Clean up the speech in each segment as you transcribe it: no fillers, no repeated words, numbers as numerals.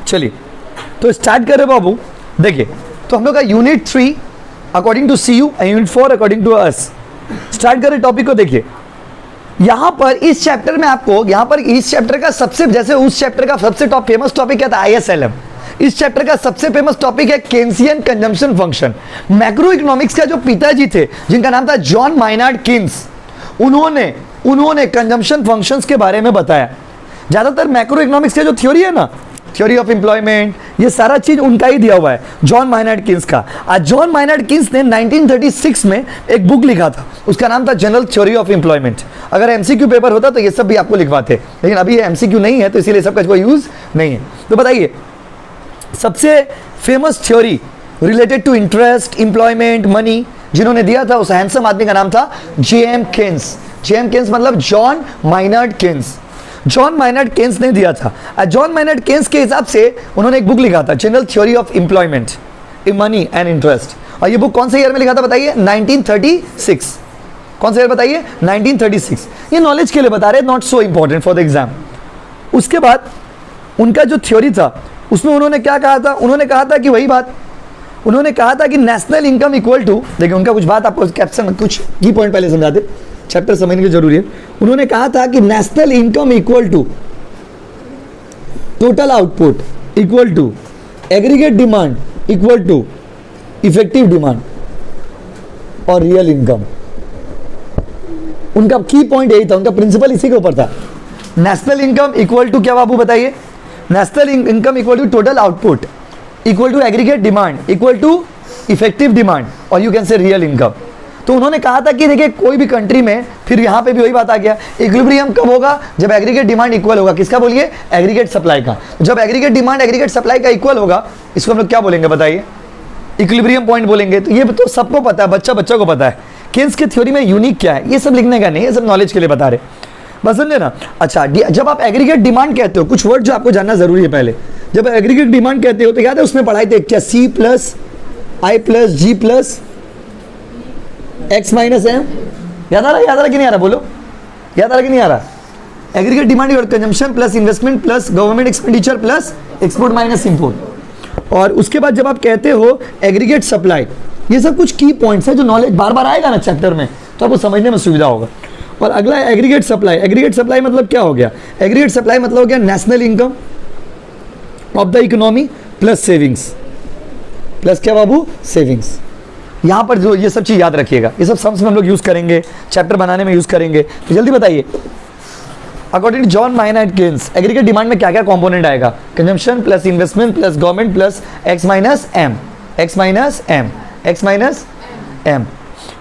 चलिए तो स्टार्ट करें बाबू। देखिए तो हम लोग का unit 3 according to CU and unit 4 according to us. Start करें टॉपिक को। देखिए यहाँ पर इस चैप्टर में आपको, यहाँ पर इस चैप्टर का सबसे, जैसे उस चैप्टर का सबसे फेमस टॉपिक क्या था, ISLM, इस चैप्टर का सबसे फेमस टॉपिक है केन्सियन कंजम्पशन फंक्शन। मैक्रो इकोनॉमिक्स का जो पिताजी थे जिनका नाम था जॉन माइनार्ड केन्स, उन्होंने कंजम्पशन फंक्शंस के बारे में बताया। ज्यादातर मैक्रो इकोनॉमिक्स का जो थ्योरी है ना, थ्योरी ऑफ एम्प्लॉयमेंट, ये सारा चीज उनका ही दिया हुआ है, जॉन माइनार्ड केन्स का। आज जॉन माइनार्ड केन्स ने 1936 में एक बुक लिखा था, उसका नाम था जनरल थ्योरी ऑफ एम्प्लॉयमेंट। अगर MCQ पेपर होता तो ये सब भी आपको लिखवाते, लेकिन अभी ये MCQ नहीं है तो इसीलिए सबका कोई यूज नहीं है। तो बताइए सबसे famous theory related to interest, employment, money जिन्होंने दिया था, उस हैंडसम आदमी का नाम था JM केन्स। JM केन्स मतलब John Maynard Keynes. John Maynard Keynes ने दिया था। जॉन माइनार्ड केन्स के हिसाब से उन्होंने एक बुक लिखा था, general theory of employment, money and interest. और ये बुक कौन से ईयर में लिखा था बताइए? 1936। कौन सा ईयर बताइए? 1936। ये नॉलेज के लिए बता रहे, not so important for the exam. उसके बाद उनका जो थ्योरी था उसमें उन्होंने क्या कहा था? उन्होंने कहा था कि वही बात, उन्होंने कहा था कि नेशनल इनकम इक्वल टू, देखिए उनका कुछ बात आपको कैप्शन में कुछ की पॉइंट पहले समझा दे, चैप्टर समझने की जरूरी है। उन्होंने कहा था कि national income equal to total output equal to aggregate demand equal to effective demand और रियल इनकम। उनका की पॉइंट यही था, उनका प्रिंसिपल इसी के ऊपर था। नेशनल इनकम इक्वल टू क्या बाबू बताइए? National income equal to total output equal to aggregate demand equal to effective demand और you can say real income. तो उन्होंने कहा था कि देखिए कोई भी कंट्री में, फिर यहाँ पे भी वही बात आ गया, इक्विलिब्रियम कब होगा? जब एग्रीगेट डिमांड इक्वल होगा। किसका बोलिए? एग्रीगेट सप्लाई का। जब एग्रीगेट डिमांड एग्रीगेट सप्लाई का इक्वल होगा, इसको हम लोग क्या बोलेंगे बताइए? इक्विलिब्रियम पॉइंट बोलेंगे। तो ये तो सबको पता है, बच्चा को पता है। केन्स की थ्योरी में यूनिक क्या है, ये सब लिखने का नहीं, ये सब नॉलेज के लिए बता रहे, बस समझे ना। अच्छा, जब आप एग्रीगेट डिमांड कहते हो, कुछ वर्ड जो आपको जानना जरूरी है पहले। जब एग्रीगेट डिमांड कहते हो तो याद है उसमें पढ़ाई थे क्या? C plus I plus G plus X minus M। याद आ रहा कि नहीं आ रहा? बोलो, याद आ रहा कि नहीं आ रहा? एग्रीगेट डिमांड और consumption plus investment plus government expenditure plus export minus import. और उसके बाद जब आप कहते हो एग्रीगेट सप्लाई, ये सब कुछ की पॉइंट्स है जो नॉलेज बार बार आएगा ना चैप्टर में, तो आपको समझने में सुविधा होगा। और अगला है एग्रीगेट सप्लाई। एग्रीगेट सप्लाई मतलब क्या हो गया? एग्रीगेट सप्लाई मतलब हो गया national income of the economy plus savings, plus क्या बाबू? सेविंग्स। यहाँ पर जो ये सब चीज़ याद रखिएगा, ये सब सम्स में हम लोग यूज़ करेंगे, चैप्टर बनाने में यूज़ करेंगे। तो जल्दी बताइए, according to John Maynard Keynes aggregate demand में क्या क्या कंपोनेंट आएगा? Consumption plus investment plus government plus X minus M, X minus M, X minus M।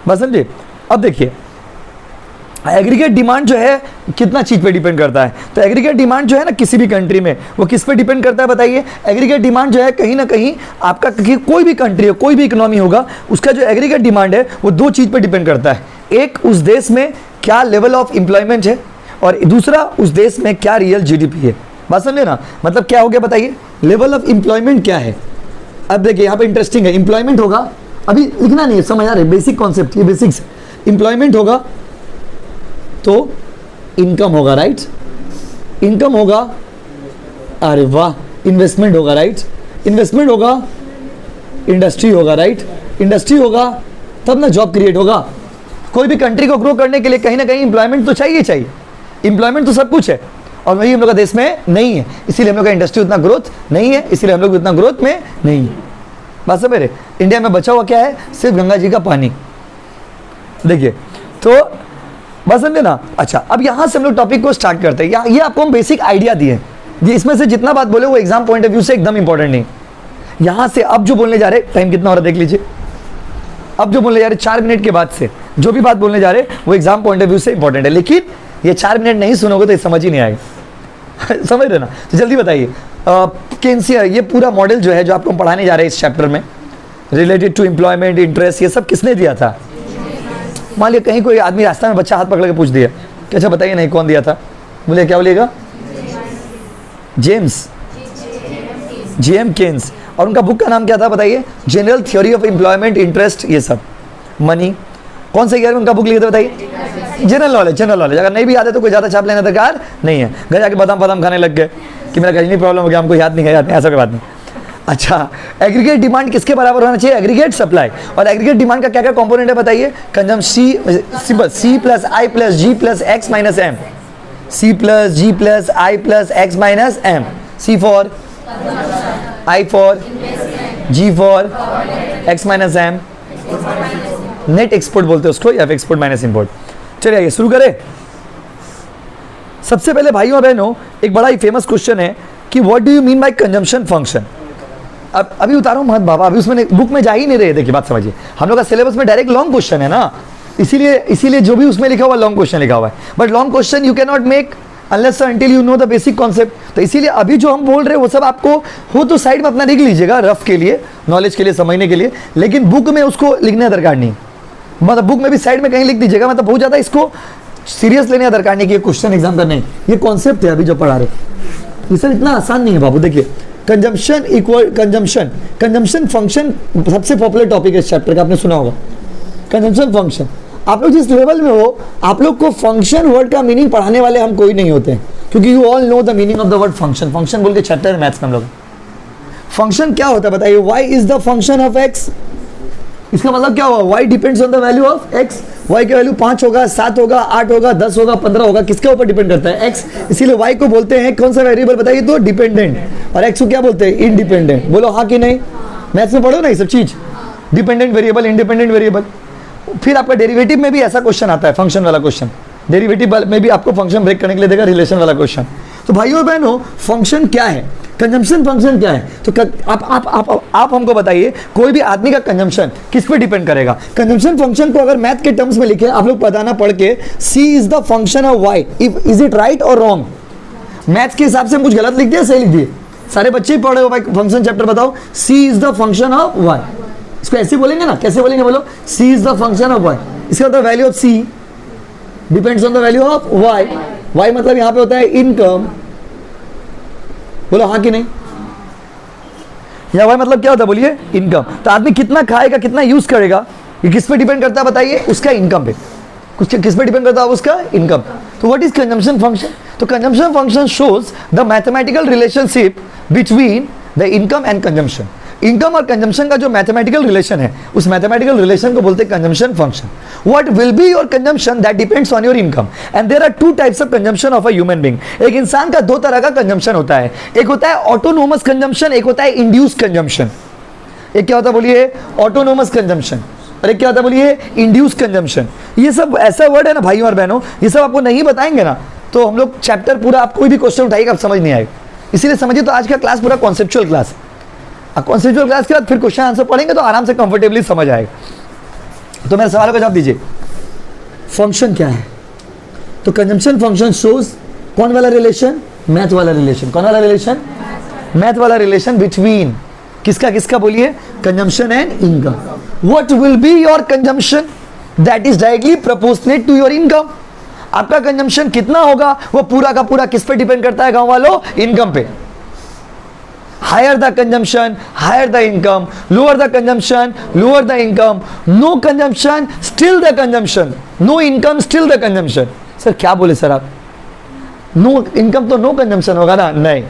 बस समझे? अब देखिए एग्रीगेट डिमांड जो है कितना चीज पे डिपेंड करता है। तो एग्रीगेट डिमांड जो है ना किसी भी कंट्री में, वो किस पे डिपेंड करता है बताइए? एग्रीगेट डिमांड जो है कहीं ना कहीं आपका, कोई भी कंट्री हो, कोई भी इकोनॉमी होगा, उसका जो एग्रीगेट डिमांड है वो दो चीज पे डिपेंड करता है। एक, उस देश में क्या लेवल ऑफ एम्प्लॉयमेंट है, और दूसरा, उस देश में क्या रियल GDP है। बात समझे ना? मतलब क्या हो गया बताइए? लेवल ऑफ एम्प्लॉयमेंट क्या है। अब देखिए यहाँ पे इंटरेस्टिंग है, एम्प्लॉयमेंट होगा, अभी लिखना नहीं है, समझ आ रहे, बेसिक कॉन्सेप्ट, ये बेसिक्स। एम्प्लॉयमेंट होगा तो इनकम होगा, राइट? इनकम होगा, अरे वाह, इन्वेस्टमेंट होगा, राइट? इन्वेस्टमेंट होगा, इंडस्ट्री होगा, राइट? इंडस्ट्री होगा तब ना जॉब क्रिएट होगा। कोई भी कंट्री को ग्रो करने के लिए कहीं ना कहीं एम्प्लॉयमेंट तो चाहिए। एम्प्लॉयमेंट तो सब कुछ है, और वही हम लोग का देश में नहीं है, इसीलिए हम लोग का इंडस्ट्री उतना ग्रोथ नहीं है, इसीलिए हम लोग उतना ग्रोथ में नहीं है। बात समझ रहे? इंडिया में बचा हुआ क्या है? सिर्फ गंगा जी का पानी। देखिए तो बस समझे ना। अच्छा, अब यहाँ से हम लोग टॉपिक को स्टार्ट करते हैं। ये आपको हम बेसिक आइडिया दिए, इसमें से जितना बात बोले वो एग्जाम पॉइंट ऑफ व्यू से एकदम इंपॉर्टेंट नहीं। यहाँ से अब जो बोलने जा रहे, टाइम कितना हो रहा है देख लीजिए, अब जो बोलने जा रहे 4 मिनट के बाद से जो भी बात बोलने जा रहे वो एग्जाम पॉइंट ऑफ व्यू से इंपॉर्टेंट है, लेकिन ये 4 मिनट नहीं सुनोगे तो ये समझ ही नहीं आएगा। समझ रहे ना? तो जल्दी बताइए, केन्सियन, ये पूरा मॉडल जो है जो आपको हम पढ़ाने जा रहे हैं इस चैप्टर में, रिलेटेड टू एम्प्लॉयमेंट, इंटरेस्ट, ये सब किसने दिया था? मान लिया कहीं कोई आदमी रास्ता में बच्चा हाथ पकड़ के पूछ दिया कि अच्छा बताइए नहीं कौन दिया था, बोले क्या बोलिएगा? James, JM Keynes. और उनका बुक का नाम क्या था बताइए? General theory of employment, interest, ये सब, मनी। कौन से ईयर में उनका बुक लिखे थे बताइए? General knowledge. अगर नहीं भी आता तो कोई ज़्यादा छाप लेना दरकार नहीं है, घर जाके बादाम खाने लग गए। कि मेरा गजनी प्रॉब्लम हो गया, हमको याद नहीं है, ऐसा कोई बात नहीं। अच्छा, एग्रीगेट डिमांड किसके बराबर होना चाहिए? Aggregate supply. और एग्रीगेट डिमांड का क्या क्या कंपोनेंट है बताइए? Consumption C plus I plus G plus X minus M, C plus G plus I plus X minus M, C for I for G for X minus M, net export बोलते हैं उसको, या export minus import. चलिए आइए शुरू करें। सबसे पहले भाइयों और बहनों, एक बड़ा ही फेमस क्वेश्चन है कि what do you mean by consumption function. अब अभी उतारो मत बाबा, अभी उसमें बुक में जा ही नहीं रहे। देखिए बात समझिए, हम लोग का सिलेबस में डायरेक्ट लॉन्ग क्वेश्चन है ना, इसीलिए जो भी उसमें लिखा हुआ लॉन्ग क्वेश्चन लिखा हुआ है। But long question you can not make unless until you know the basic concept. तो इसीलिए अभी जो हम बोल रहे हैं वो सब आपको हो तो साइड में अपना लिख लीजिएगा, रफ के लिए, नॉलेज के लिए, समझने के लिए, लेकिन बुक में उसको लिखने दरकार नहीं। मतलब बुक में भी साइड में कहीं लिख दीजिएगा, मतलब बहुत ज़्यादा इसको सीरियस लेने का दरकार नहीं कि ये क्वेश्चन एग्जाम करने, ये कॉन्सेप्ट है अभी जो पढ़ा रहे, ये सब इतना आसान नहीं है बाबू। देखिए कंजम्पशन इक्वल कंजम्पशन फंक्शन सबसे पॉपुलर टॉपिक है इस चैप्टर का, आपने सुना होगा कंजम्पशन फंक्शन। आप लोग जिस लेवल में हो, आप लोग को फंक्शन वर्ड का मीनिंग पढ़ाने वाले हम कोई नहीं होते हैं, क्योंकि you all know the meaning of the word function. Function बोल के चैप्टर है मैथ्स में हम लोग। फंक्शन क्या होता है बताइए? Y is the function of X. इसका मतलब क्या हुआ? Y depends on the value of X. Y की वैल्यू 5 होगा, 7 होगा, 8 होगा, 10 होगा, 15 होगा, किसके ऊपर डिपेंड करता है? एक्स। इसीलिए वाई को बोलते हैं कौन सा वेरिएबल बताइए तो? डिपेंडेंट। और एक्स को क्या बोलते हैं? इंडिपेंडेंट। बोलो हाँ कि नहीं? मैथ्स में पढ़ो ना ये सब चीज, डिपेंडेंट वेरिएबल, इंडिपेंडेंट वेरिएबल। फिर आपका डेरिवेटिव में भी ऐसा क्वेश्चन आता है, फंक्शन वाला क्वेश्चन। डेरिवेटिव में भी आपको फंक्शन ब्रेक करने के लिए देगा, रिलेशन वाला क्वेश्चन। तो भाइयों और बहनों, फंक्शन क्या है? कंजम्पशन फंक्शन क्या है? तो आप हमको बताइए, कोई भी आदमी का कंजम्पशन किस पे डिपेंड करेगा? कंजम्पशन फंक्शन को अगर मैथ के टर्म्स में लिखे, आप लोग बताना पढ़ के, C is the function of Y. Is it right और रॉन्ग? मैथ्स के हिसाब से कुछ गलत लिख दिया, सही लिख दिए? सारे बच्चे ही पढ़े हो भाई फंक्शन चैप्टर, बताओ। C is the function of Y, इसको ऐसे बोलेंगे ना, कैसे बोलेंगे बोलो? C is the function of Y. इसका मतलब value of C depends on the value of Y. Y मतलब यहां पे होता है इनकम। बोलो हाँ कि नहीं? या वाई मतलब क्या होता है बोलिए? इनकम। तो आदमी कितना खाएगा, कितना यूज करेगा, ये किस पे डिपेंड करता है बताइए? उसका इनकम पे। कुछ किस पे डिपेंड करता है? उसका इनकम। तो व्हाट इज कंजम्पशन फंक्शन? तो consumption function shows the mathematical relationship between the income and consumption. Income और कंजम्पशन का जो मैथमेटिकल रिलेशन है, उस मैथमेटिकल रिलेशन को बोलते हैं consumption function. What will be your consumption that depends on your income. And there are two types of consumption of a human being. एक इंसान का दो तरह का कंजम्पशन होता है, एक होता है ऑटोनोमस कंजम्पशन, एक होता है इंड्यूस कंजम्पशन। एक क्या होता है बोलिए? Autonomous consumption. और एक क्या होता है बोलिए? Induce consumption. ये सब ऐसा वर्ड है ना भाइयों और बहनों, ये सब आपको नहीं बताएंगे ना तो हम लोग चैप्टर पूरा, आप कोई भी क्वेश्चन उठाइएगा आप समझ नहीं आएगा। इसीलिए समझिए, तो आज का क्लास पूरा कॉन्सेप्चुअल क्लास है। कॉन्सेप्चुअल क्लास के बाद फिर क्वेश्चन आंसर पढ़ेंगे तो आराम से कंफर्टेबली समझ आएगा। तो मेरे सवालों का जवाब दीजिए, फंक्शन क्या है? तो कंजम्पशन फंक्शन शोज कौन वाला रिलेशन? मैथ वाला रिलेशन। कौन वाला रिलेशन? मैथ वाला रिलेशन बिटवीन किसका किसका बोलिए? Consumption and income. What will be your consumption that is directly proportionate to your income. आपका कंजम्पशन कितना होगा वो पूरा का पूरा किस पे डिपेंड करता है गांव वालों? इनकम पे। Higher the consumption, higher the income. Lower the consumption, lower the income. No consumption, still the consumption. No income, still the consumption. Sir क्या बोले सर आप? नो इनकम तो नो कंजम्पशन होगा ना? नहीं,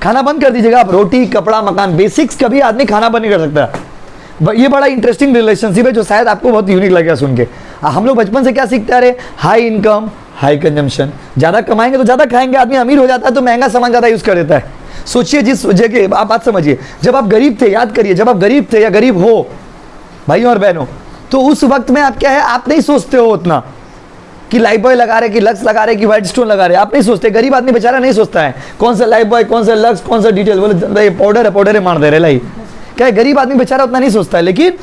खाना बंद कर दीजिएगा आप। रोटी, कपड़ा, मकान, बेसिक्स कभी आदमी खाना बंद नहीं कर सकता। ये बड़ा इंटरेस्टिंग रिलेशनशिप है जो शायद आपको बहुत यूनिक लगेगा सुन के। हम लोग बचपन से क्या सीखते आ रहे? High income, high consumption. ज़्यादा कमाएंगे तो ज़्यादा खाएंगे, आदमी अमीर हो जाता है तो महंगा सामान ज़्यादा यूज़ कर देता है। सोचिए जिस जगह आप बात समझिए, जब आप गरीब थे, याद करिए, जब आप गरीब थे या गरीब हो भाइयों और बहनों, तो उस वक्त में आप क्या है, आप नहीं सोचते हो उतना कि लाइफ बॉय लगा रहे, कि लक्स लगा रहे, कि व्हाइट स्टोन लगा रहे, आप नहीं सोचते। गरीब आदमी बेचारा नहीं सोचता है कौन सा लाइफ बॉय, कौन सा लक्स, कौन सा डिटेल, बोले पाउडर है मार दे रहे लाई। क्या है, गरीब आदमी बेचारा उतना नहीं सोचता है। लेकिन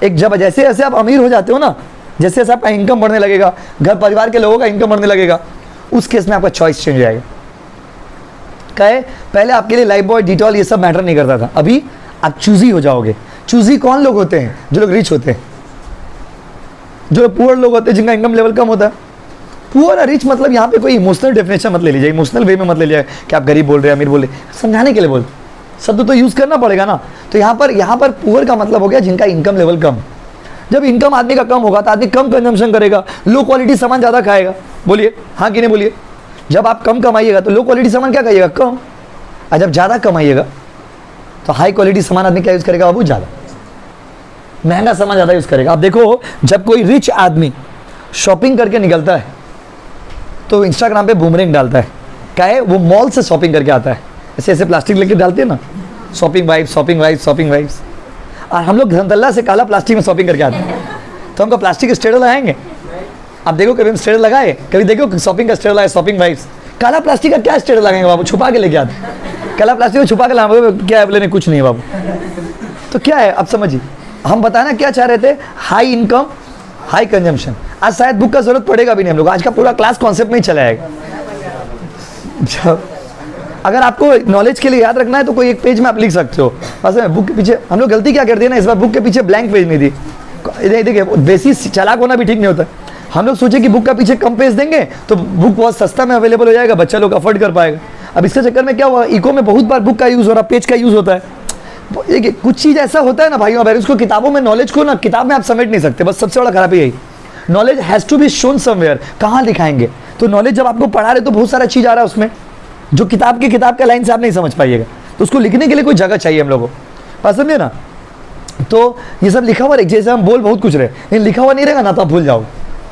एक जब जैसे जैसे आप अमीर हो जाते हो ना, जैसे जैसे आपका इनकम बढ़ने लगेगा, घर परिवार के लोगों का इनकम बढ़ने लगेगा, उस केस में आपका चॉइस चेंज हो जाएगा। कहे पहले आपके लिए लाइफ बॉय, डिटॉल ये सब मैटर नहीं करता था, अभी आप चूजी हो जाओगे। चूजी कौन लोग होते हैं? जो लोग रिच होते हैं, जो पुअर लोग होते हैं, जिनका इनकम लेवल कम होता है। पुअर और रिच मतलब यहाँ पे कोई इमोशनल डेफिनेशन मत ले लीजिए, इमोशनल वे में मत ले लीजिए कि आप गरीब बोल रहे हैं, अमीर बोल रहे हैं, समझाने के लिए बोल, शब्द तो यूज़ करना पड़ेगा ना। तो यहाँ पर पुअर का मतलब हो गया जिनका इनकम लेवल कम। जब इनकम आदमी का कम होगा तो आदमी कम कंजम्पशन करेगा, लो क्वालिटी सामान ज़्यादा खाएगा। बोलिए हाँ कि नहीं बोलिए? जब आप कम कमाइएगा तो लो क्वालिटी सामान क्या खाइएगा? कम। और जब ज़्यादा कमाइएगा तो हाई क्वालिटी सामान आदमी क्या यूज़ करेगा बाबू? ज़्यादा महंगा सामान ज़्यादा यूज़ करेगा। आप देखो जब कोई रिच आदमी शॉपिंग करके निकलता है तो इंस्टाग्राम पे बूमरिंग डालता है, क्या है? वो मॉल से शॉपिंग करके आता है, ऐसे ऐसे प्लास्टिक लेके डालते हैं ना, shopping vibes, shopping vibes, shopping vibes. और हम लोग धनतल्ला से काला प्लास्टिक में शॉपिंग करके आते हैं, तो हमको प्लास्टिक स्टेटर लगाएंगे? आप देखो कभी हम स्टेटर लगाए? कभी देखो शॉपिंग का स्टेटर लगाए, शॉपिंग वाइब्स? काला प्लास्टिक का क्या स्टेटर लगाएंगे बाबू? छुपा के लेके आते, काला प्लास्टिक को छुपा के लाएंगे, क्या है? बोले नहीं कुछ नहीं है बाबू। तो क्या है अब समझिए, हम बताना क्या चाह रहे थे? High income high consumption. आज शायद बुक का जरूरत पड़ेगा भी नहीं हम लोग, आज का पूरा क्लास कॉन्सेप्ट में ही चला जाएगा। अगर आपको नॉलेज के लिए याद रखना है तो कोई एक पेज में आप लिख सकते हो। बस बुक के पीछे हम लोग गलती क्या करते हैं ना, इस बार बुक के पीछे ब्लैंक पेज नहीं दी। देखिए बेसिक चालाक होना भी ठीक नहीं होता। हम लोग सोचे कि बुक का पीछे कम पेज देंगे तो बुक बहुत सस्ता में अवेलेबल हो जाएगा, बच्चा लोग अफोर्ड कर पाएगा। अब इसके चक्कर में क्या हुआ, इको में बहुत बार बुक का यूज़ हो रहा, पेज का यूज़ होता है। देखिए कुछ चीज़ ऐसा होता है ना भाइयों बहनों, उसको किताबों में नॉलेज को ना किताब में आप समेट नहीं सकते। बस सबसे बड़ा खराबी यही, knowledge has to be shown somewhere. कहाँ दिखाएंगे? तो नॉलेज जब आपको पढ़ा रहे तो बहुत सारा चीज़ आ रहा है उसमें, जो किताब के लाइन से आप नहीं समझ पाइएगा, तो उसको लिखने के लिए कोई जगह चाहिए हम लोगों को, बात समझे ना? तो ये सब लिखा हुआ रहे, जैसे हम बोल बहुत कुछ रहे, लेकिन लिखा हुआ नहीं रहेगा ना तो आप भूल जाओ।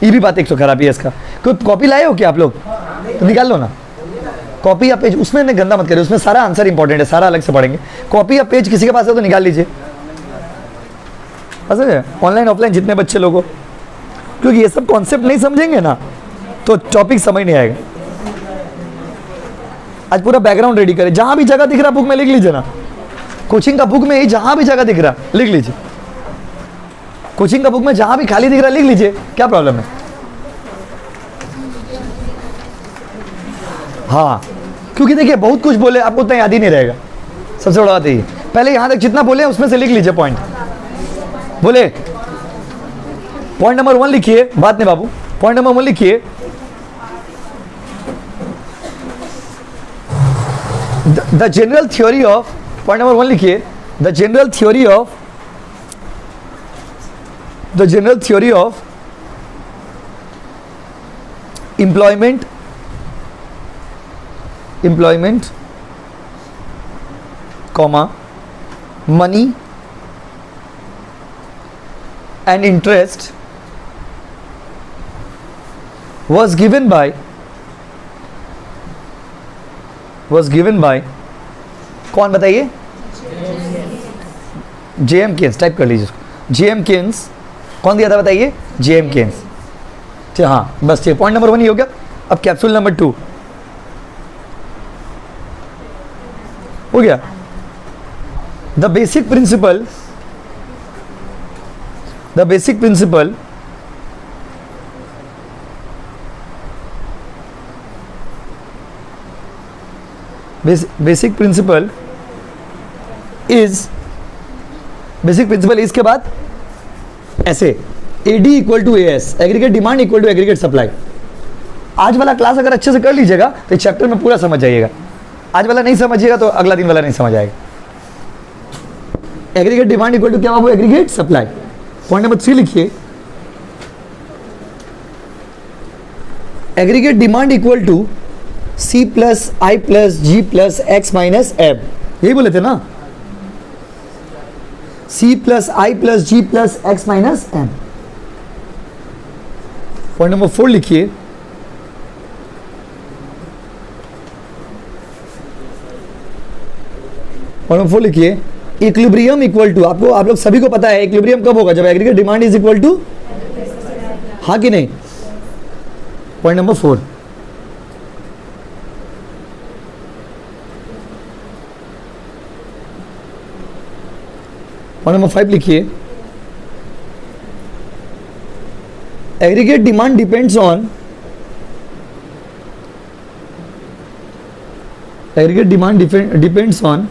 ये भी बात एक तो खराबी है इसका। कोई कॉपी लाए हो क्या आप लोग? तो निकाल लो ना कॉपी या पेज, उसमें नहीं गंदा मत करिए, उसमें सारा आंसर इंपॉर्टेंट है, सारा अलग से पढ़ेंगे। कॉपी या पेज किसी के पास है तो निकाल लीजिए, बस ऑनलाइन ऑफलाइन जितने बच्चे लोगों, क्योंकि ये सब कॉन्सेप्ट नहीं समझेंगे ना तो टॉपिक समझ नहीं आएगा। आज पूरा बैकग्राउंड रेडी करें, जहां भी जगह दिख रहा बुक में लिख लीजिए ना, कोचिंग का बुक में ही जहां भी जगह दिख रहा लिख लीजिए, कोचिंग का बुक में जहां भी खाली दिख रहा लिख लीजिए, क्या प्रॉब्लम है? हाँ, क्योंकि देखिए बहुत कुछ बोले आपको उतना याद ही नहीं रहेगा, सबसे बड़ा बात यही। पहले यहां तक जितना बोले उसमें से लिख लीजिए पॉइंट। बोले पॉइंट नंबर 1 लिखिए, बात नहीं बाबू, पॉइंट नंबर 1 लिखिए, the general theory of, point number 1 लिखिए, the general theory of employment comma money and interest was given by कौन बताइए? जेएम केन्स, टाइप कर लीजिए उसको, जेएम केन्स। कौन दिया था बताइए? JM Keynes. ठीक, हाँ बस ठीक, पॉइंट नंबर 1 ही हो गया। अब कैप्सूल नंबर 2 हो गया। द बेसिक प्रिंसिपल इज के बाद ऐसे AD equal to AS, aggregate demand equal to aggregate supply. आज वाला क्लास अगर अच्छे से कर लीजिएगा तो इस चैप्टर में पूरा समझ जाइएगा। आज वाला नहीं समझिएगा तो अगला दिन वाला नहीं समझ आएगा। एग्रीगेट डिमांड इक्वल टू क्या बाबू? Aggregate supply. पॉइंट नंबर 3 लिखिए, aggregate demand equal to C plus I plus G plus X minus M, यही बोले थे ना? C plus I plus G plus X minus M. Point number 4 लिखिए, point number 4 लिखिए, equilibrium equal to, आपको आप लोग सभी को पता है इक्विलिब्रियम कब होगा? जब aggregate demand is equal to, हाँ कि नहीं? Point number 4। पॉइंट नंबर 5 लिखिए, aggregate demand depends on, aggregate demand depends on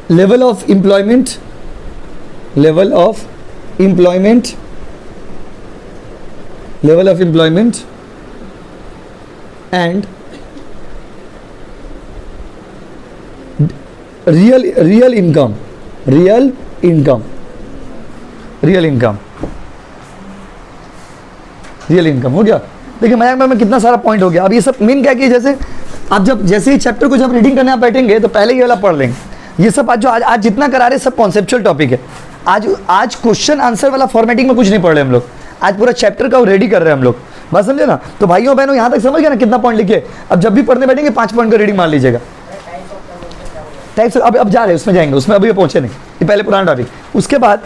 level of employment and real income real income हो गया। देखिए मजाक में कितना सारा पॉइंट हो गया। अब ये सब मेन क्या है कि जैसे आप जब जैसे ही चैप्टर को जब रीडिंग करने आप बैठेंगे तो पहले ये वाला पढ़ लेंगे। ये सब आज जितना करा रहे सब कॉन्सेप्चुअल टॉपिक है। आज क्वेश्चन आंसर वाला फॉर्मेटिंग में कुछ नहीं पढ़ रहे हम लोग, आज पूरा चैप्टर का रेडी कर रहे हैं हम लोग, बात समझे ना। तो भाइयों बहनों यहाँ तक समझ गए ना कितना पॉइंट लिखे। अब जब भी पढ़ने बैठेंगे 5 पॉइंट का रीडिंग मान लीजिएगा। टाइप्स अब जा रहे हैं उसमें जाएंगे, उसमें अभी पहुंचे नहीं, ये पहले पुराना टॉपिक। उसके बाद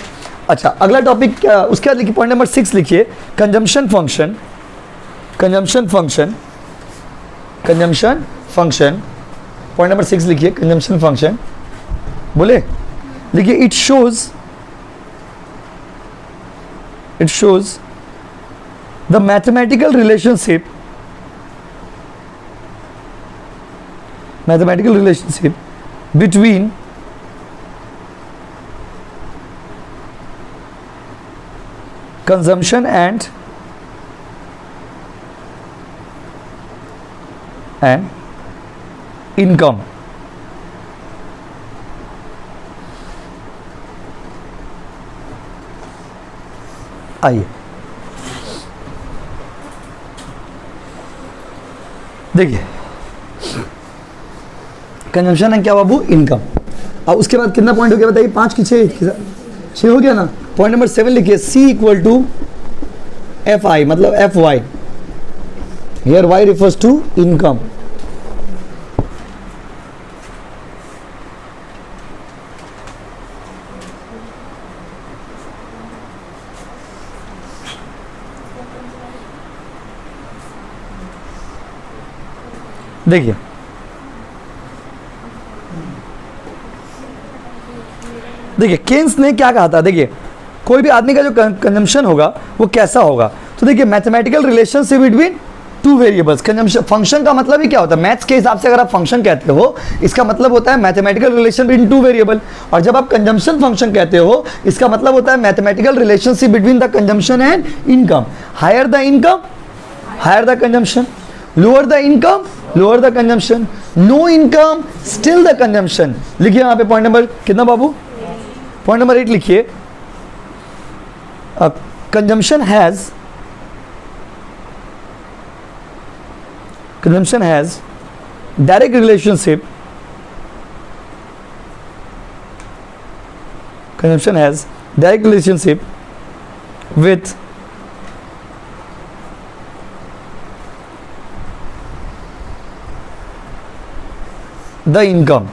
अच्छा अगला टॉपिक क्या, उसके बाद लिखिए पॉइंट नंबर 6 लिखिए consumption function. Consumption function, consumption function, point number 6 लिखिए कंजम्पशन फंक्शन। बोले लिखिए it shows the mathematical relationship between consumption and income। आइए देखिए कंजम्पशन है क्या बाबू, इनकम। अब उसके बाद कितना पॉइंट हो गया बताइए, 5 की 6 हो गया ना। पॉइंट नंबर 7 लिखिए C इक्वल टू FI मतलब FY, here Y refers to income. देखिए केन्स ने क्या कहा था, देखिए कोई भी आदमी का जो कंजम्पशन होगा वो कैसा होगा। तो देखिए mathematical relationship between 2 variables. Consumption function का मतलब ही क्या होता है, मैथ्स के हिसाब से अगर आप फंक्शन कहते हो इसका मतलब होता है मैथमेटिकल रिलेशन बिटवीन 2 वेरिएबल। और जब आप कंजम्पशन फंक्शन कहते हो इसका मतलब होता है mathematical relationship between the consumption and income. Higher the income higher the consumption, lower the income lower the consumption, no income still the consumption. लिखिए यहाँ पे पॉइंट नंबर कितना बाबू, पॉइंट नंबर 8 लिखिए consumption has direct relationship, consumption has direct relationship with the income,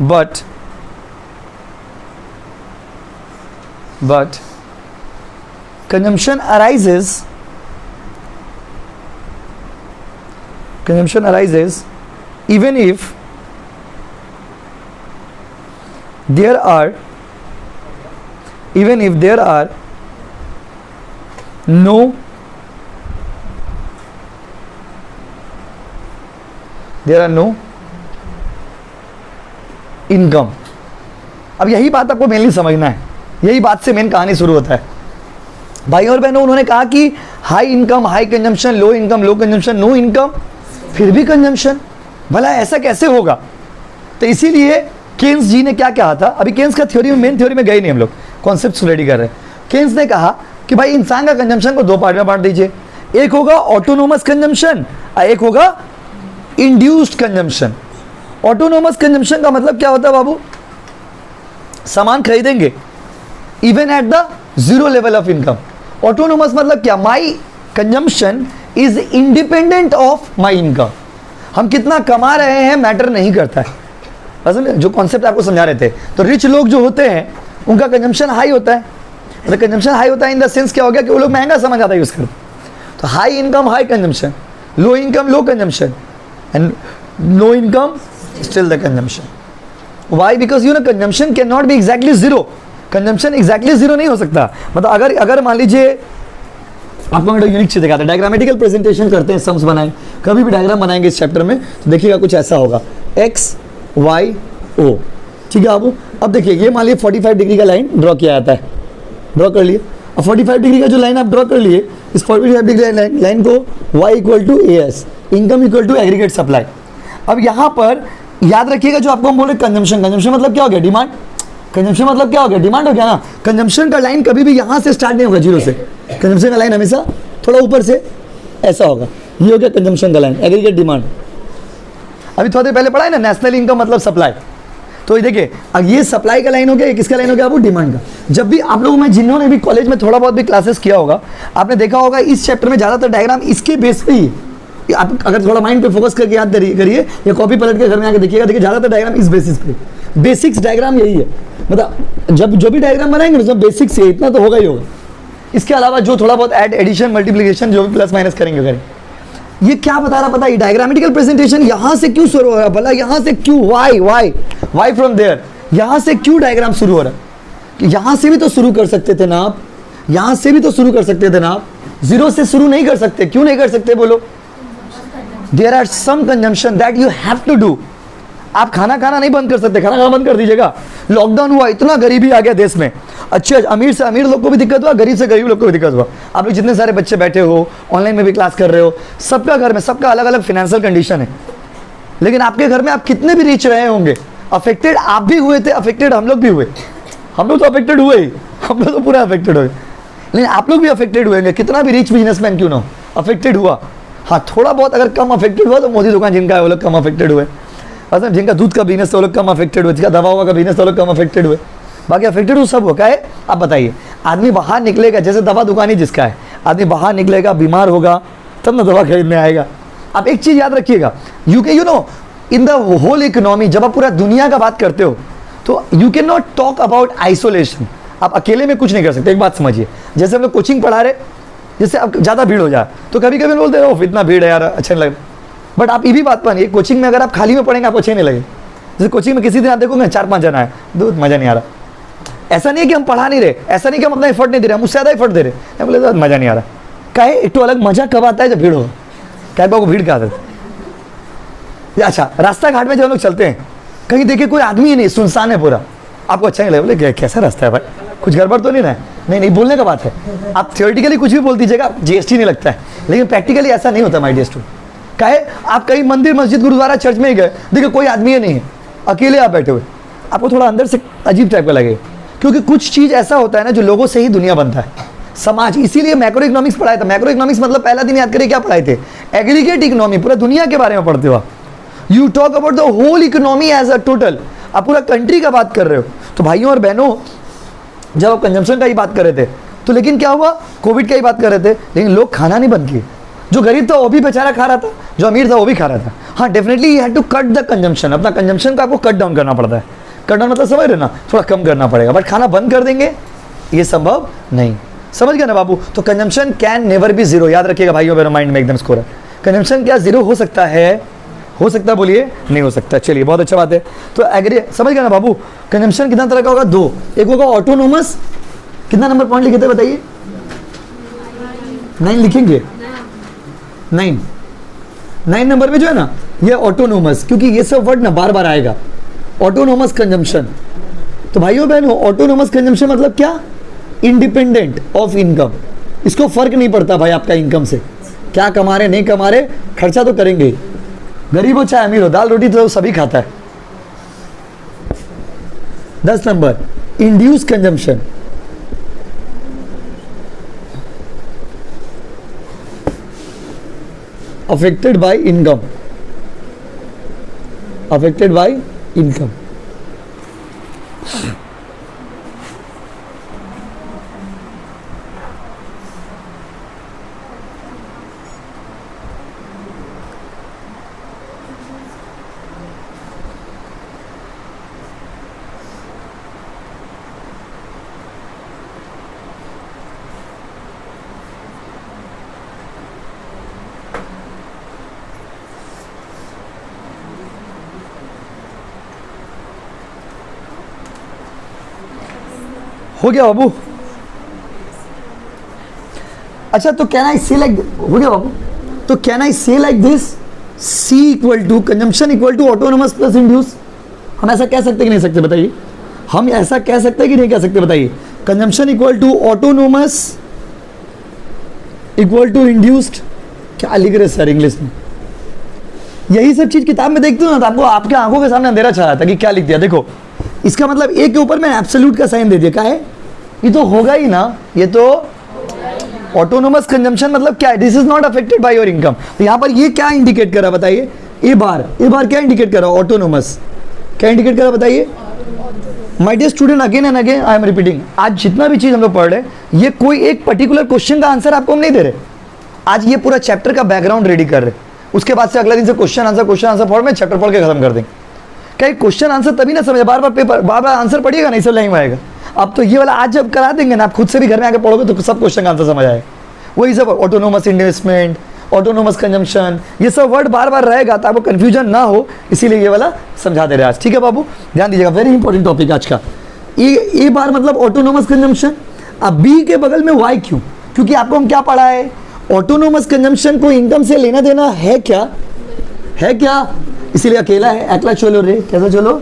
but consumption arises even if there are no income. अब यही बात आपको mainly समझना है, यही बात से मेन कहानी शुरू होता है भाई और बहनों। उन्होंने कहा कि high income high consumption, low income low consumption, no income फिर भी कंजम्पशन। भला ऐसा कैसे होगा? तो इसीलिए केन्स जी ने क्या कहा था, अभी केन्स का थ्योरी में मेन थ्योरी में गए नहीं हम लोग, कॉन्सेप्ट्स रेडी कर रहे हैं। केन्स ने कहा कि भाई इंसान का कंजम्पशन को 2 पार्ट में बांट दीजिए, एक होगा ऑटोनोमस कंजम्पशन और एक होगा इंड्यूस्ड कंजम्पशन। ऑटोनोमस कंजम्पशन का मतलब क्या होता है बाबू, सामान खरीदेंगे even at the 0 level of income. Autonomous मतलब क्या, my consumption is independent of my income. हम कितना कमा रहे हैं मैटर नहीं करता है, असल जो कॉन्सेप्ट आपको समझा रहे थे। तो रिच लोग जो होते हैं उनका कंजम्पशन हाई होता है, मतलब कंजम्पशन हाई होता है इन द सेंस क्या हो गया कि वो लोग महंगा सामान ज़्यादा यूज़ करते हैं। तो high income high consumption, low income low consumption and no income still the consumption. Why? Because you know consumption can not be exactly zero. Consumption exactly zero नहीं हो सकता। मतलब अगर मान लीजिए आपको मैं यूनिक चीज़ दिखाते हैं, डायग्रामेटिकल प्रेजेंटेशन करते हैं, सम्स बनाएं, कभी भी डायग्राम बनाएंगे इस चैप्टर में तो देखिएगा कुछ ऐसा होगा एक्स वाई ओ, ठीक है बाबू। अब देखिए ये मान लीजिए 45 डिग्री का लाइन ड्रॉ किया जाता है, ड्रॉ कर लिए। अब 45 डिग्री का जो लाइन आप ड्रॉ कर लिए, इस 45 डिग्री लाइन को y equal to AS, income equal to aggregate supply. अब यहाँ पर याद रखिएगा जो आपको हम बोल रहे कंजम्पशन, कंजम्पशन मतलब क्या हो गया, डिमांड। कंजम्पशन मतलब क्या हो गया, डिमांड हो गया ना। कंजम्पशन का लाइन कभी भी यहाँ से स्टार्ट नहीं होगा जीरो से, कंजम्पशन का लाइन हमेशा थोड़ा ऊपर से ऐसा होगा, ये हो गया कंजम्पशन का लाइन, एग्रीगेट डिमांड। अभी थोड़ी देर पहले पढ़ा है ना नेशनल इनकम मतलब सप्लाई, तो ये देखिए अब ये सप्लाई का लाइन हो गया, ये किसका लाइन हो गया, वो डिमांड का। जब भी आप लोगों में जिन्होंने भी कॉलेज में थोड़ा बहुत भी क्लासेस किया होगा, आपने देखा होगा इस चैप्टर में ज़्यादातर डायग्राम इसके बेस पे ही, आप अगर थोड़ा माइंड पे फोकस करके याद करिए या कॉपी पलट के घर में आके देखिएगा, देखिए ज़्यादातर डायग्राम इस बेसिस पे, बेसिक्स डायग्राम यही है। मतलब जब जो भी डायग्राम बनाएंगे उसमें बेसिक्स है, इतना तो होगा ही होगा। इसके अलावा जो थोड़ा बहुत ऐड, एडिशन, मल्टीप्लिकेशन जो भी प्लस माइनस करेंगे। ये क्या बता रहा पता है, डायग्रामेटिकल प्रेजेंटेशन यहाँ से क्यों शुरू हो रहा है भला, यहाँ से क्यों, वाई फ्रॉम देयर, यहाँ से क्यों डायग्राम शुरू हो रहा है, कि यहाँ से भी तो शुरू कर सकते थे ना आप, यहाँ से भी तो शुरू कर सकते थे ना आप, जीरो से शुरू नहीं कर सकते, क्यों नहीं कर सकते बोलो, there are some consumption that you have to do. आप खाना खाना नहीं बंद कर सकते, खाना खाना बंद कर दीजिएगा। लॉकडाउन हुआ, इतना गरीबी आ गया देश में, अच्छे अमीर से अमीर लोग को भी दिक्कत हुआ, गरीब से गरीब लोग को भी दिक्कत हुआ। आप लोग जितने सारे बच्चे बैठे हो, ऑनलाइन में भी क्लास कर रहे हो, सबका घर में सबका अलग अलग फाइनेंशियल कंडीशन है, लेकिन आपके घर में आप कितने भी रिच रहे होंगे, अफेक्टेड आप भी हुए थे, अफेक्टेड हम लोग भी हुए, हम लोग तो अफेक्टेड हुए ही, हम लोग तो पूरा अफेक्टेड हुए, लेकिन आप लोग भी अफेक्टेड हुएंगे, कितना भी रिच बिजनेसमैन क्यों ना हो, अफेक्टेड हुआ। हाँ थोड़ा बहुत अगर कम अफेक्टेड हुआ तो मोदी दुकान जिनका है वो लोग कम अफेक्टेड हुए, मतलब जिनका दूध का बिजनेस वो लोग कम अफेक्टेड हुए, जिनका दवा का बिजनेस वो लोग कम अफेक्टेड हुए, बाकी अफेक्टेड हो सब हो। क्या है आप बताइए, आदमी बाहर निकलेगा, जैसे दवा दुकान ही जिसका है, आदमी बाहर निकलेगा, बीमार होगा तब ना दवा खरीदने आएगा। आप एक चीज़ याद रखिएगा, you know in the whole economy, जब आप पूरा दुनिया का बात करते हो तो you can not talk about isolation. आप अकेले में कुछ नहीं कर सकते। एक बात समझिए, जैसे हम लोग कोचिंग पढ़ा रहे, जैसे अब ज़्यादा भीड़ हो जाए तो कभी कभी बोलते हो इतना भीड़ है यार, अच्छा नहीं लगे, बट आप ये भी बात मानिए, कोचिंग में अगर आप खाली में पढ़ेंगे आपको अच्छे नहीं लगे। जैसे कोचिंग में किसी दिन आप देखोगे 4-5 जना है, दूध मज़ा नहीं आ रहा। ऐसा नहीं है कि हम पढ़ा नहीं रहे, ऐसा नहीं कि हम अपना एफर्ट नहीं दे रहे, हम उससे ज़्यादा एफर्ट दे रहे हैं, बोले तो मज़ा नहीं आ रहा। काहे एक तो अलग मज़ा कब आता है जब भीड़ हो, क्या बाबू भीड़ का आदत। अच्छा रास्ता घाट में जब हम लोग चलते हैं, कहीं देखिए कोई आदमी ही नहीं, सुनसान है पूरा, आपको अच्छा नहीं लगे, बोले कैसा रास्ता है भाई, कुछ गड़बड़ तो नहीं रहा है। नहीं बोलने का बात है, आप थियोरेटिकली कुछ भी बोल दीजिएगा, जीएसटी नहीं लगता है, लेकिन प्रैक्टिकली ऐसा नहीं होता माय डियर स्टूडेंट। काहे आप कहीं मंदिर, मस्जिद, गुरुद्वारा, चर्च में ही गए, देखिए कोई आदमी ही नहीं है, अकेले आप बैठे हुए, आपको थोड़ा अंदर से अजीब टाइप का लगेगा, क्योंकि कुछ चीज़ ऐसा होता है ना जो लोगों से ही दुनिया बनता है, समाज। इसीलिए मैक्रो इकोनॉमिक्स पढ़ाया था। मैक्रो इकोनॉमिक्स मतलब पहला दिन याद करिए क्या पढ़ाए थे, एग्रीगेट इकोनॉमी, पूरा दुनिया के बारे में पढ़ते हो। You talk about the whole economy as a total, आप पूरा कंट्री का बात कर रहे हो। तो भाइयों और बहनों, जब आप कंजम्पशन का ही बात कर रहे थे तो लेकिन क्या हुआ, कोविड का ही बात कर रहे थे, लेकिन लोग खाना नहीं बंद किए। जो गरीब था वो भी बेचारा खा रहा था, जो अमीर था वो भी खा रहा था। हाँ definitely you have to cut the consumption, अपना कंजम्पशन का आपको कट डाउन करना पड़ता है। कट डाउन मतलब समझ रहे ना, थोड़ा कम करना पड़ेगा, बट खाना बंद कर देंगे ये संभव नहीं। समझ गया ना बाबू। तो consumption can never be zero, याद रखिएगा भाइयों मेरे माइंड में एकदम स्कोर है। कंजम्पशन क्या जीरो हो सकता है, हो सकता है बोलिए, नहीं हो सकता। चलिए बहुत अच्छा बात है। तो एग्री, समझ गया ना बाबू। कंजम्पशन कितना तरह का होगा, दो, एक होगा ऑटोनोमस, कितना नंबर पॉइंट लिखे थे बताइए, 9 लिखेंगे, 9 नंबर में जो है ना ये ऑटोनोमस, क्योंकि ये सब वर्ड ना बार बार आएगा, ऑटोनोमस कंजम्पशन। तो भाइयों बहनों ऑटोनोमस कंजम्पशन मतलब क्या, इंडिपेंडेंट ऑफ इनकम, इसको फर्क नहीं पड़ता भाई आपका इनकम से, क्या कमा रहे नहीं कमा रहे, खर्चा तो करेंगे ही, गरीब हो चाहे अमीर हो, दाल रोटी तो सभी खाता है। 10 number induce consumption, affected by income, affected by income. हो गया बाबू। अच्छा तो कैन आई से लाइक, हो गया बाबू। तो can I say like this, C equal to consumption equal to autonomous plus induce. हम ऐसा कह सकते कि नहीं सकते बताइए, हम ऐसा कह सकते कि नहीं कह सकते बताइए। Consumption equal to autonomous equal to induced, क्या लिख रहे सर इंग्लिश में, यही सब चीज किताब में देखते हो ना तो आपको आपके आंखों के सामने अंधेरा छा जाता है कि क्या लिख दिया। देखो इसका मतलब ए के ऊपर मैं एब्सोल्यूट का साइन दे दिया, क्या है, ये तो होगा ही ना, ये तो ऑटोनोमस कंजम्पशन मतलब क्या है, this is not affected by your income. तो यहाँ पर ये क्या इंडिकेट कर रहा है बताइए, ए बार क्या इंडिकेट कर रहा है, ऑटोनोमस क्या इंडिकेट कर रहा है बताइए। My dear student, again and again I am repeating, आज जितना भी चीज हम लोग पढ़ रहे हैं ये कोई एक पर्टिकुलर क्वेश्चन का आंसर आपको हम नहीं दे रहे, आज ये पूरा चैप्टर का बैकग्राउंड रेडी कर रहे, उसके बाद से अगला दिन से क्वेश्चन आंसर पढ़ में चैप्टर पढ़ के खत्म कर देंगे। क्या क्वेश्चन आंसर तभी ना समझे, बार बार आंसर पढ़िएगा नहीं, सब लाइन में आएगा। अब तो ये वाला आज जब करा देंगे ना, आप खुद से भी घर में आके पढ़ोगे तो सब क्वेश्चन का आंसर समझ आएगा। वही सब ऑटोनोमस इन्वेस्टमेंट, ऑटोनोमस कंजम्पशन, ये सब वर्ड बार बार रहेगा तो आपको कंफ्यूजन ना हो, इसीलिए ये वाला समझा दे रहे हैं आज। ठीक है बाबू, ध्यान दीजिएगा, वेरी इंपॉर्टेंट टॉपिक आज का। ए बार मतलब ऑटोनोमस कंजम्पशन। अब बी के बगल में वाई क्यों, क्योंकि आपको हम क्या पढ़ा है, ऑटोनोमस कंजम्पशन को इनकम से लेना देना है क्या, इसीलिए अकेला है, अकेला चलो रे, कैसा चलो।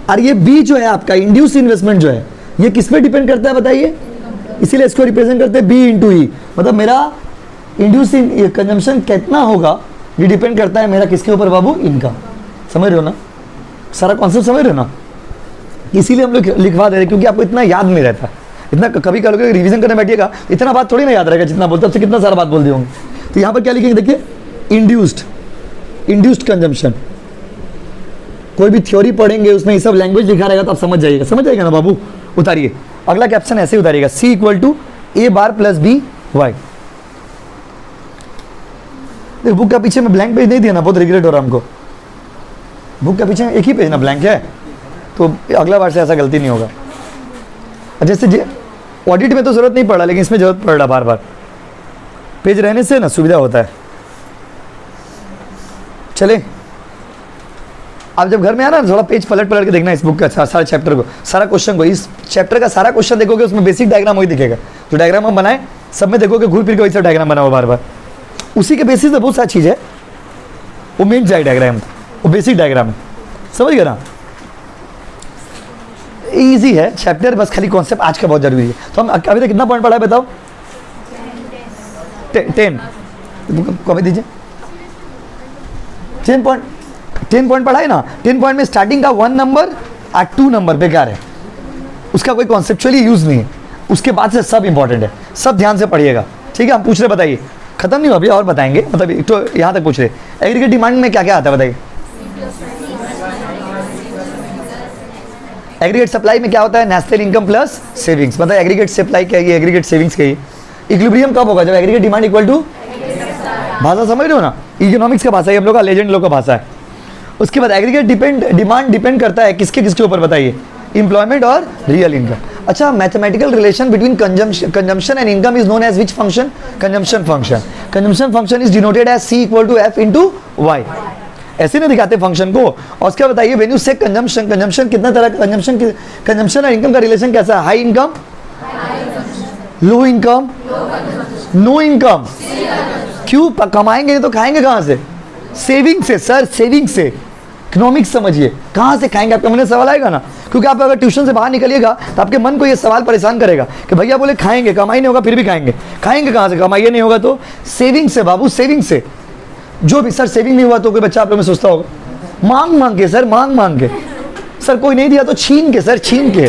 और ये बी जो है आपका इंड्यूस इन्वेस्टमेंट जो है, ये किस पे डिपेंड करता है बताइए, इसीलिए इसको रिप्रेजेंट करते हैं बी इंटू ई, मतलब मेरा इंड्यूस कंजम्पशन कितना होगा ये डिपेंड करता है मेरा किसके ऊपर बाबू, इनकम। समझ रहे हो ना, सारा कॉन्सेप्ट समझ रहे हो ना, इसीलिए हम लोग लिखवा दे रहे हैं, क्योंकि आपको इतना याद नहीं रहता, इतना कभी कभी रिवीजन करने बैठिएगा इतना बात थोड़ी ना याद रहेगा, जितना बोलते हैं कितना सारा बात बोल दिए होंगे। तो यहाँ पर क्या लिखेंगे देखिए, इंड्यूस्ड कंजम्पशन, कोई भी थ्योरी पढ़ेंगे उसमें ये सब लैंग्वेज लिखा रहेगा तो आप समझ जाइएगा ना बाबू। उतारिए अगला कैप्शन, ऐसे उतारिएगा, C equal to A bar plus B Y. Book का पीछे में ब्लैंक पेज नहीं दिया ना, बहुत रिग्रेट हो रहा हमको, बुक का पीछे एक ही पेज ना ब्लैंक है, तो अगला बार से ऐसा गलती नहीं होगा। जैसे ऑडिट में तो जरूरत नहीं पड़ा, लेकिन इसमें जरूरत पड़ रहा, बार बार पेज रहने से ना सुविधा होता है। चले आप जब घर में आना थोड़ा पेज पलट के देखना इस बुक का सारा चैप्टर को, सारा क्वेश्चन को, इस चैप्टर का सारा क्वेश्चन देखोगे उसमें बेसिक डायग्राम वही दिखेगा, जो डायग्राम हम बनाए सब में देखोगे घूर फिर के वैसा डायग्राम बना हुआ बार बार, उसी के बेसिस पे बहुत सारी चीज़ है, वो मेन जाए डायग्राम, वो बेसिक डायग्राम है, समझ गए ना। इजी है चैप्टर, बस खाली कॉन्सेप्ट आज का बहुत जरूरी है। तो हम अभी तक कितना पॉइंट पढ़ा है बताओ, 10 कॉपी दीजिए, 10 पॉइंट पढ़ा है ना। 10 पॉइंट में स्टार्टिंग का 1 नंबर और 2 नंबर बेकार है, उसका कोई कॉन्सेप्चुअली यूज नहीं है, उसके बाद से सब इंपॉर्टेंट है, सब ध्यान से पढ़िएगा। ठीक है, हम पूछ रहे बताइए, खत्म नहीं हुआ अभी और बताएंगे, मतलब तो यहाँ तक पूछ रहे एग्रीगेट डिमांड में क्या क्या आता है बताइए। एग्रीगेट सप्लाई में क्या होता है, नेशनल इनकम प्लस सेविंग्स, मतलब एग्रीगेट सप्लाई क्या है, एग्रीगेट सेविंग्स क्या है। इक्विलिब्रियम कब होगा, जब एग्रीगेट डिमांड इक्वल टू, भाषा समझ रहे हो ना, इकोनॉमिक्स का भाषा है, हम लोग का लेजेंड लोग का भाषा है। उसके बाद एग्रीगेट डिमांड डिपेंड करता है किसके ऊपर बताइए, एम्प्लॉयमेंट और रियल इनकम। अच्छा, mathematical relation between consumption and income is known as which function, consumption function. Consumption function is denoted as C equal to F into Y, ऐसे नहीं दिखाते फंक्शन को। और उसके बताइए वेन्यू से कंजम्पशन कितना तरह का, कंजम्पशन और इनकम का रिलेशन कैसा है, high income, low income, no income. क्यों, कमाएंगे तो खाएंगे कहाँ से, सेविंग से सर, सेविंग से। इकोनॉमिक्स समझिए, कहाँ से खाएंगे, आपके मन में सवाल आएगा ना, क्योंकि आप अगर ट्यूशन से बाहर निकलिएगा तो आपके मन को ये सवाल परेशान करेगा कि भैया बोले खाएंगे, कमाई नहीं होगा फिर भी खाएंगे कहाँ से, कमाई नहीं होगा तो सेविंग से बाबू, सेविंग से। जो भी सर सेविंग नहीं हुआ तो कोई बच्चा आप लोग में सोचता होगा मांग के सर, मांग के सर, कोई नहीं दिया तो छीन के सर, छीन के,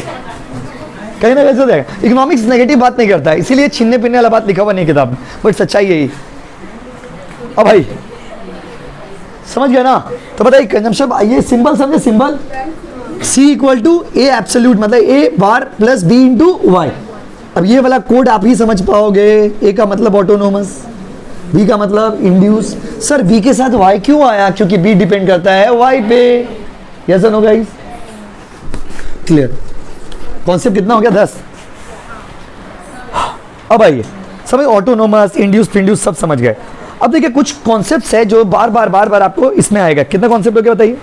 कहीं ना कैसे देगा। इकोनॉमिक्स नेगेटिव बात नहीं करता है, इसीलिए छीनने पीने वाला बात लिखा हुआ नहीं किताब में, बट सच्चाई यही। अब भाई समझ गया ना, तो बताइए कंजम्पशन, ये सिंबल समझे, symbol C equal to A absolute, मतलब A bar plus B into Y. अब ये वाला कोड आप ही समझ पाओगे, ए का मतलब ऑटोनोमस, बी का मतलब इंड्यूस। सर बी के साथ वाई क्यों आया, क्योंकि बी डिपेंड करता है वाई पे, यस और नो गाइस, क्लियर। कॉन्सेप्ट कितना हो गया, 10। अब आइए समझ, ऑटोनोमस, इंड्यूस, फिंड्यूस सब समझ गए। अब देखिए कुछ कॉन्सेप्ट्स है जो बार बार आपको इसमें आएगा। कितना कॉन्सेप्ट हो गया बताइए,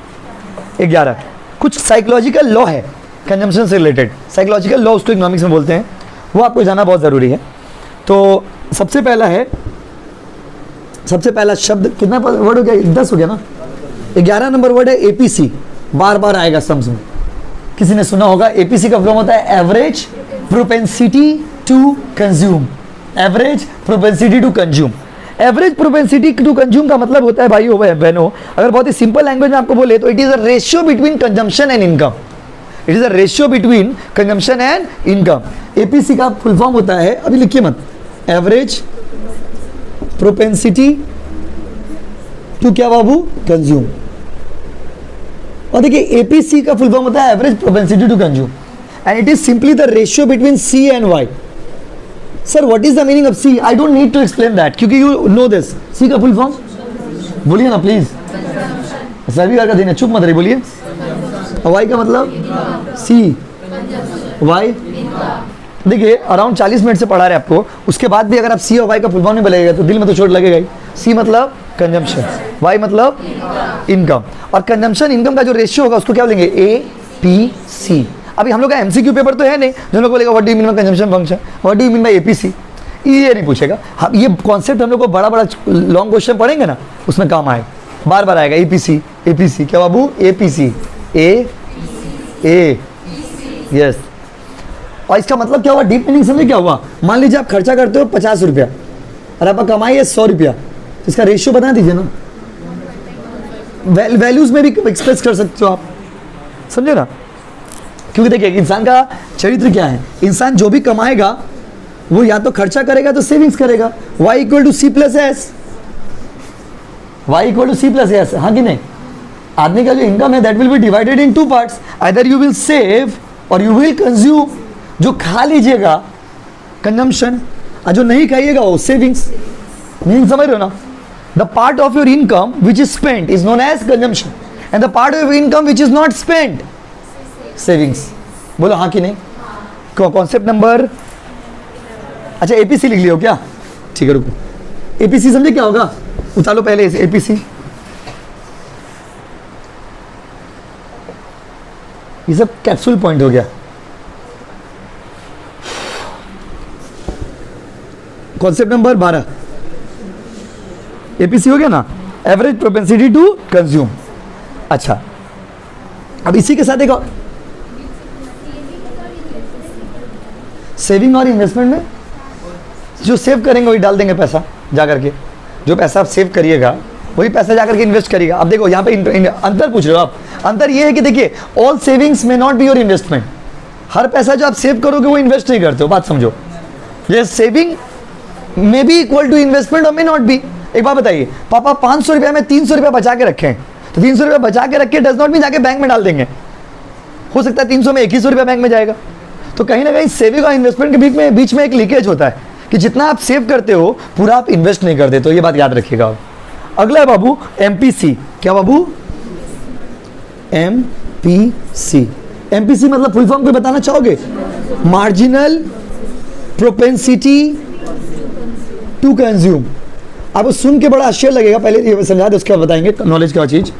11। कुछ साइकोलॉजिकल लॉ है कंजम्पशन से रिलेटेड, साइकोलॉजिकल लॉ उसको इकोनॉमिक्स में बोलते हैं, वो आपको जाना बहुत ज़रूरी है। तो सबसे पहला शब्द कितना वर्ड हो गया, 10 हो गया ना। 11 नंबर वर्ड है एपीसी, बार आएगा सम्स में, किसी ने सुना होगा। एपीसी का फॉर्म होता है average propensity to consume, average propensity to consume. Average propensity to consume का मतलब होता है भाई बहनों, अगर बहुत ही सिंपल लैंग्वेज में आपको बोले तो it is a ratio between consumption and income. It is a ratio between consumption and income. APC का फुल फॉर्म होता है, अभी लिखिए मत, एवरेज प्रोपेंसिटी टू क्या बाबू, कंज्यूम। और देखिए एपीसी का फुल फॉर्म होता है average propensity to consume, and it is simply the ratio between C and Y. Sir what is the meaning of C? I don't need to explain that, क्योंकि you know this. C का full form बोलिए ना please, सभी का दिन है, चुप मत रही, बोलिए। वाई का मतलब सी, वाई देखिए अराउंड 40 मिनट से पढ़ा रहे आपको, उसके बाद भी अगर आप सी और वाई का फुल फॉर्म नहीं बोलेगा तो दिल में तो चोट लगेगा ही। सी मतलब कंजम्पशन, वाई मतलब इनकम, और कंजम्पशन इनकम का जो रेशियो होगा उसको क्या बोलेंगे, ए पी सी। अभी हम लोग का एमसीक्यू पेपर तो है नहीं जो लोग बोलेगा what do you mean by consumption function, what do you mean by APC, ये नहीं पूछेगा। हम ये कॉन्सेप्ट हम लोग को बड़ा बड़ा लॉन्ग क्वेश्चन पढ़ेंगे ना, उसमें काम आए, बार बार आएगा। एपीसी, एपीसी क्या बाबू, एपीसी, ए यस। और इसका मतलब क्या हुआ, डीप मीनिंग समझे क्या हुआ? मान लीजिए आप खर्चा करते हो 50 रुपया और आपका कमाई है 100 रुपया, तो इसका रेशियो बता दीजिए ना, वैल्यूज में भी एक्सप्रेस कर सकते हो आप, समझे ना। क्योंकि देखिए इंसान का चरित्र क्या है, इंसान जो भी कमाएगा वो या तो खर्चा करेगा तो सेविंग्स करेगा। y equal to C plus S, Y equal to C plus S, हाँ कि नहीं। आदमी का जो इनकम है that will be divided in two parts, either you will save और यू विल कंज्यूम। जो खा लीजिएगा कंजम्पशन, और जो नहीं खाइएगा वो सेविंग्स। मीनिंग समझ रहे हो ना? The part of your income which is spent is known as consumption, and the part of your income which is not spent savings. बोलो हाँ कि नहीं? कॉन्सेप्ट नंबर, अच्छा एपीसी लिख लियो क्या? ठीक है रुको, एपीसी समझे क्या होगा, उतारो पहले इसे। एपीसी ये सब कैप्सूल पॉइंट हो गया। कॉन्सेप्ट नंबर 12 एपीसी हो गया ना, एवरेज प्रोपेंसिटी टू कंज्यूम। अच्छा अब इसी के साथ एक सेविंग और इन्वेस्टमेंट में जो सेव करेंगे वही डाल देंगे पैसा जा करके, जो पैसा आप सेव करिएगा वही पैसा जा करके इन्वेस्ट करिएगा। अब देखो यहाँ पे अंतर पूछ रहे हो आप, अंतर ये है कि देखिए ऑल सेविंग्स में नॉट बी योर इन्वेस्टमेंट। हर पैसा जो आप सेव करोगे वो इन्वेस्ट नहीं करते हो, बात समझो। ये saving may be equal to investment और मे नॉट बी। एक बात बताइए, पापा 500 रुपया में 300 रुपया बचा के रखे हैं, तो 300 रुपया बचा के रखे डज नॉट मीन जाके बैंक में डाल देंगे। हो सकता है 300 में 2100 रुपया बैंक में जाएगा। तो कहीं ना कहीं सेविंग और इन्वेस्टमेंट के बीच में एक लीकेज होता है कि जितना आप सेव करते हो पूरा आप इन्वेस्ट नहीं करते। तो ये बात याद रखिएगा। अगला है बाबू एमपीसी। क्या बाबू? एमपीसी। एमपीसी मतलब फुल फॉर्म कोई बताना चाहोगे? Marginal propensity to consume. आपको सुन के बड़ा आश्चर्य लगेगा, पहले ये समझा दे उसके बाद बताएंगे नॉलेज क्या चीज।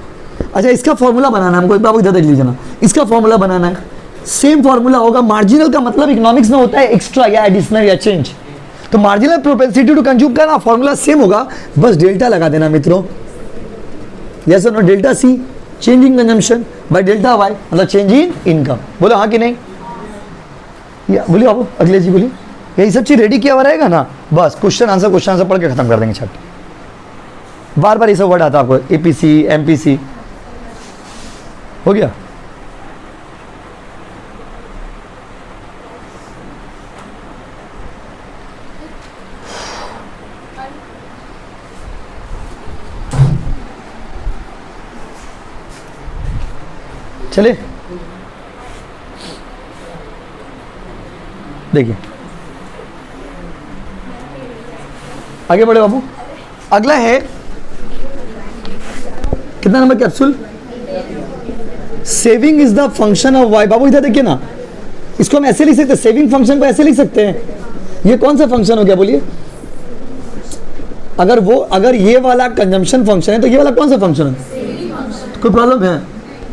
अच्छा इसका फॉर्मूला बनाना है हमको, एक बाबू इधर देख लीजिए ना, इसका फॉर्मूला बनाना है। सेम फॉर्मूला होगा, मार्जिनल का मतलब इकोनॉमिक्स में होता है एक्स्ट्रा या एडिशनल या चेंज। तो मार्जिनल प्रोपेंसिटी टू कंज्यूम का ना फॉर्मूला सेम होगा, बस डेल्टा लगा देना मित्रों। यस और no? Delta C change in consumption by delta Y मतलब चेंज इन इनकम। बोलो हाँ कि नहीं? बोलिए बाबू, अगले जी बोलिए। यही सब चीज रेडी किया हुआ रहेगा ना, बस क्वेश्चन आंसर पढ़ के खत्म कर देंगे छठ। बार बार ये सब वर्ड आता है आपको, एपीसी एमपीसी हो गया। चले देखिए आगे बढ़े बाबू। अगला है कितना number capsule? Saving is the function of Y. बाबू इधर देखिए ना, इसको हम ऐसे लिख सकते हैं, सेविंग फंक्शन को ऐसे लिख सकते हैं। ये कौन सा फंक्शन हो गया बोलिए? अगर ये वाला कंजम्पशन फंक्शन है तो ये वाला कौन सा फंक्शन है? कोई प्रॉब्लम है?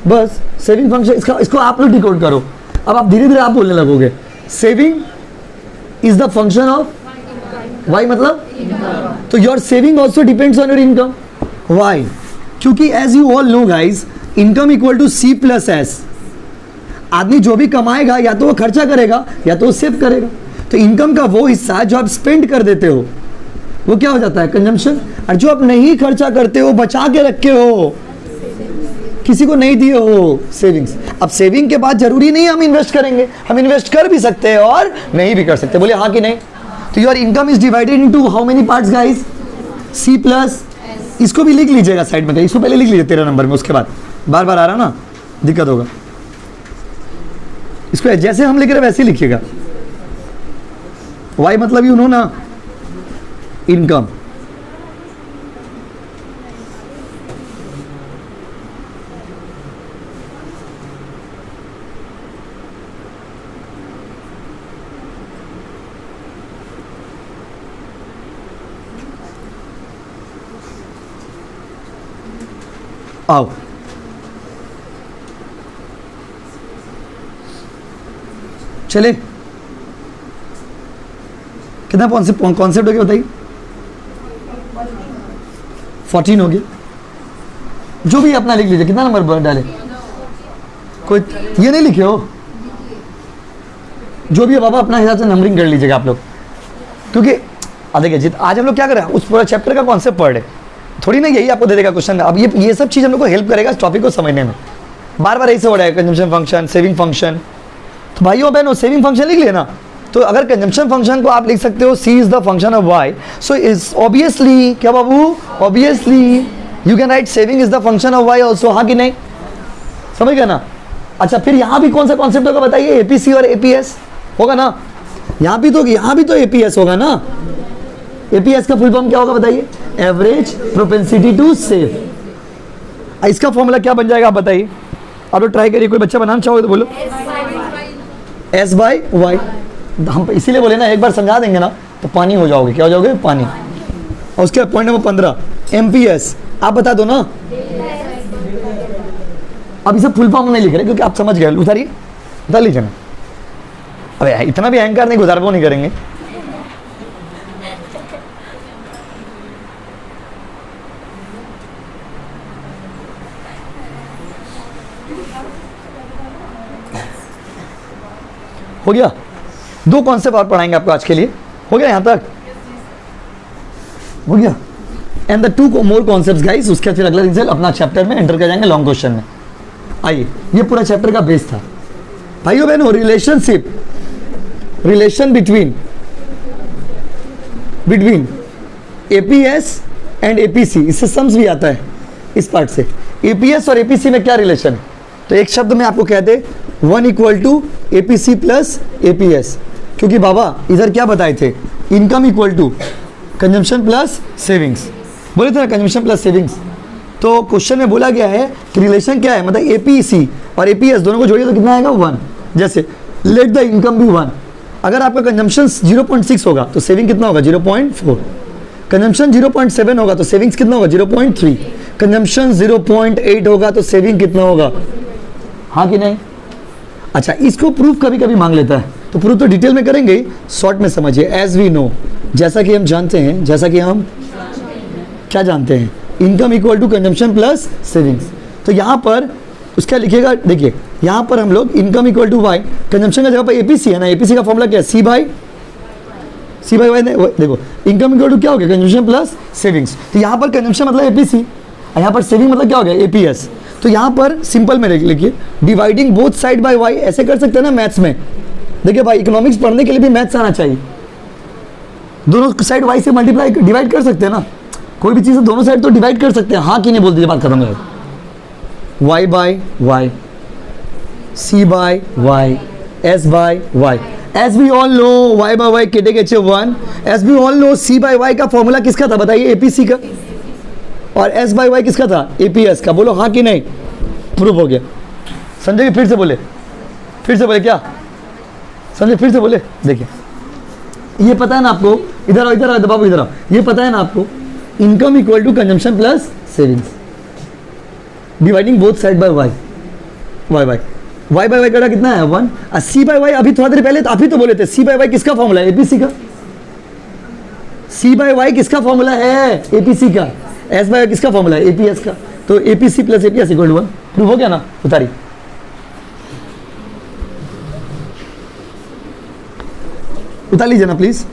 बस सेविंग फंक्शन, इसको आप लोग डिकोड करो। अब आप धीरे धीरे आप बोलने लगोगे। Saving is the function of Y मतलब, तो your saving also depends on your income. Why? क्योंकि as you all know guys, income equal to C plus S. आदमी जो भी कमाएगा या तो वो खर्चा करेगा या तो वो सेव करेगा। तो इनकम का वो हिस्सा जो आप स्पेंड कर देते हो वो क्या हो जाता है? कंजम्पशन। और जो आप नहीं खर्चा करते हो, बचा के रखे हो, किसी को नहीं दिए हो सेविंग्स। अब सेविंग के बाद जरूरी नहीं हम इन्वेस्ट करेंगे, हम इन्वेस्ट कर भी सकते हैं और नहीं भी कर सकते। बोले हाँ कि नहीं? तो your income is divided into how many parts guys? C plus, इसको भी लिख लीजिएगा साइड में, इसको पहले लिख लीजिए 13 नंबर में, उसके बाद बार बार आ रहा ना दिक्कत होगा। इसको जैसे हम लिख रहे वैसे ही लिखिएगा। वाई मतलब यू नो ना, इनकम। आओ चले, कितना कॉन्सेप्ट हो गया बताइए? 14 हो गया। जो भी अपना लिख लीजिए, कितना नंबर डाले? कोई ये नहीं लिखे हो? जो भी है बाबा अपना हिसाब से नंबरिंग कर लीजिएगा आप लोग, क्योंकि देखिए जित आज हम लोग क्या कर रहे हैं, उस पूरा चैप्टर का कॉन्सेप्ट पढ़ रहे, थोड़ी ना यही आपको दे देगा क्वेश्चन। अब ये सब चीज़ हम लोग को हेल्प करेगा इस टॉपिक को समझने में। बार बार ऐसे हो रहा है कंजम्पशन फंक्शन, सेविंग फंक्शन, तो भाइयों बहनों सेविंग फंक्शन लिख लेना। तो अगर कंजम्पशन फंक्शन को आप लिख सकते हो C is the function of Y, so is obviously क्या बाबू, obviously you can write saving is the function of Y also. हाँ कि नहीं? समझ गया ना? अच्छा फिर यहाँ भी कौन सा कॉन्सेप्ट होगा बताइए? एपीसी और एपीएस होगा ना? यहाँ भी तो एपीएस होगा ना। एपीएस का फुल फॉर्म क्या होगा बताइए? Average propensity to save. इसका फॉर्मूला क्या बन जाएगा आप बताइए? आप लोग ट्राई करिए, कोई बच्चा बनाना चाहोगे तो बोलो। S by Y. हम इसीलिए बोले ना, एक बार समझा देंगे ना तो पानी हो जाओगे। क्या हो जाओगे? पानी। और उसके पॉइंट नंबर 15 एमपीएस, आप बता दो ना। अब इसे फुल फॉर्म नहीं लिख रहे क्योंकि आप समझ गए। उतारिए, उतार लीजिए ना। अरे इतना भी अहंकार नहीं, गुजार वो नहीं करेंगे। हो गया? 2 कॉन्सेप्ट और पढ़ाएंगे आपको आज के लिए। हो गया यहां तक? हो गया। And the 2 more concepts guys, उसके फिर अगला दिन से अपना चैप्टर में एंटर कर जाएंगे लॉन्ग क्वेश्चन में। आइए, ये पूरा चैप्टर का बेस था भाइयों बहनों। Relation between APS and APC, इससे सम्स भी आता है इस पार्ट से। एपीएस और एपीसी में क्या रिलेशन है? तो एक शब्द में आपको कह दे 1 equal to APC plus APS, क्योंकि बाबा इधर क्या बताए थे? Income equal to consumption plus savings, बोले थे ना, कंजम्पशन प्लस सेविंग्स। तो क्वेश्चन में बोला गया है कि रिलेशन क्या है, मतलब एपीसी और एपीएस दोनों को जोड़िए तो कितना आएगा? 1। जैसे लेट द इनकम भी 1, अगर आपका कंजम्पशन 0.6 होगा तो सेविंग कितना होगा? 0.4। कंजम्पशन 0.7 होगा तो सेविंग्स कितना होगा? 0.3। कंजम्पशन 0.8 होगा तो सेविंग कितना होगा? हाँ कि नहीं? अच्छा, इसको प्रूफ कभी कभी मांग लेता है, तो प्रूफ तो डिटेल में करेंगे ही, शॉर्ट में समझिए। एज वी नो, जैसा कि हम जानते हैं, जैसा कि हम क्या जानते हैं, income equal to consumption plus savings. तो यहाँ पर उसका लिखिएगा, देखिए यहाँ पर हम लोग income equal to Y, consumption का जगह पर एपीसी है ना, एपीसी का फॉर्मूला क्या है? सी बाई वाई। देखो इनकम इक्वल टू क्या हो गया? Consumption plus savings. तो यहाँ पर कंजम्पशन मतलब एपीसी, यहाँ पर सेविंग मतलब क्या हो गया? एपीएस। तो यहाँ पर सिंपल में लिखिए dividing both side by Y, ऐसे कर सकते हैं ना मैथ्स में। देखिए भाई, इकोनॉमिक्स पढ़ने के लिए भी मैथ्स आना चाहिए। दोनों साइड वाई से मल्टीप्लाई डिवाइड कर सकते हैं ना, कोई भी चीज़ दोनों साइड तो डिवाइड कर सकते हैं। हाँ कि नहीं बोल दीजिए, बात खत्म है। Y by Y, C by Y, S by Y. As we all know Y by Y केटे के 1। As we all know C by Y का फॉर्मूला किसका था बताइए? एपीसी का। और एस बाई वाई किसका था? एपीएस का। बोलो हाँ कि नहीं? प्रूफ हो गया। संजय जी फिर से बोले क्या? संजय फिर से बोले। देखिए ये पता है ना आपको, इधर आओ बाबू, इधर आओ। ये पता है ना आपको, income equal to consumption plus savings dividing both side by Y by Y का कितना है? 1। और सी बाय वाई अभी थोड़ा देर पहले तो आप ही तो बोले थे, सी बाय वाई किसका फॉर्मूला है? एपीसी का। सी बाय वाई किसका फॉर्मूला है? एपीसी का। एस बाय किसका फॉर्मूला है? एपीएस का। तो APC plus APS equal to 1। Proof हो गया ना? उतारी, उतार लीजिए ना प्लीज।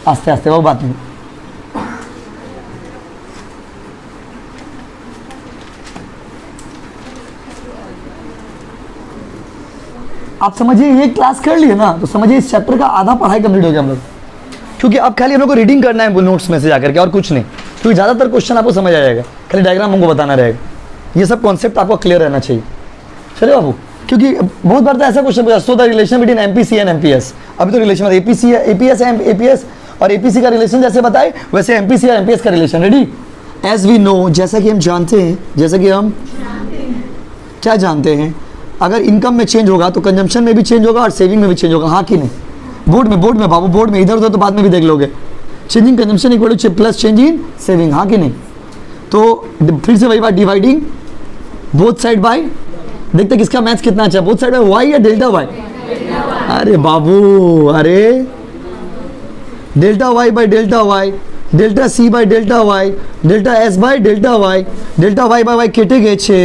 आस्ते आस्ते, वो बात नहीं। आप समझिए ये क्लास कर लिए ना, तो समझिए इस चैप्टर का आधा पढ़ाई कंप्लीट हो गया हम लोग, क्योंकि अब खाली हम लोग को रीडिंग करना है नोट्स में से जाकर के, और कुछ नहीं, क्योंकि ज़्यादातर क्वेश्चन आपको समझ आ जाएगा, खाली डायग्राम हमको बताना रहेगा। ये सब कॉन्सेप्ट आपको क्लियर रहना चाहिए, चलिए बाबू, क्योंकि बहुत बार तो ऐसा क्वेश्चन पूछा, so the relation between MPC and MPS. अभी तो रिलेशन एपीसी है, एपीएस है, एपीएस और एपीसी का रिलेशन जैसे बताए वैसे एमपीसी और एमपीएस का relation. Ready? As we know, जैसा कि हम जानते हैं, जैसा कि हम क्या जानते हैं, अगर इनकम में चेंज होगा तो कंजम्पशन में भी चेंज होगा और सेविंग में भी चेंज होगा, हाँ कि नहीं? बोर्ड में बाबू, बोर्ड में, इधर उधर तो बाद में भी देख लोगे। Change in consumption equal two plus change in saving, हाँ कि नहीं? तो फिर से वही बात, डिवाइडिंग बोथ साइड बाय, देखते किसका मैथ्स कितना अच्छा, बोथ साइड बाय वाई या डेल्टा वाई? अरे बाबू, अरे delta Y by delta Y, delta C by delta Y, delta S by delta Y, delta Y by Y केटे गए छे।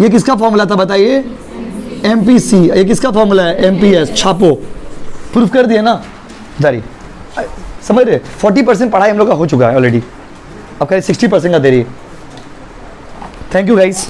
ये किसका फॉर्मूला था बताइए? एमपीसी। ये किसका फॉर्मूला है? एमपीएस। छापो, प्रूफ कर दिए ना जारी। समझ रहे? 40% पढ़ाई हम लोग का हो चुका है ऑलरेडी, अब खाली 60% का दे रही है। Thank you guys.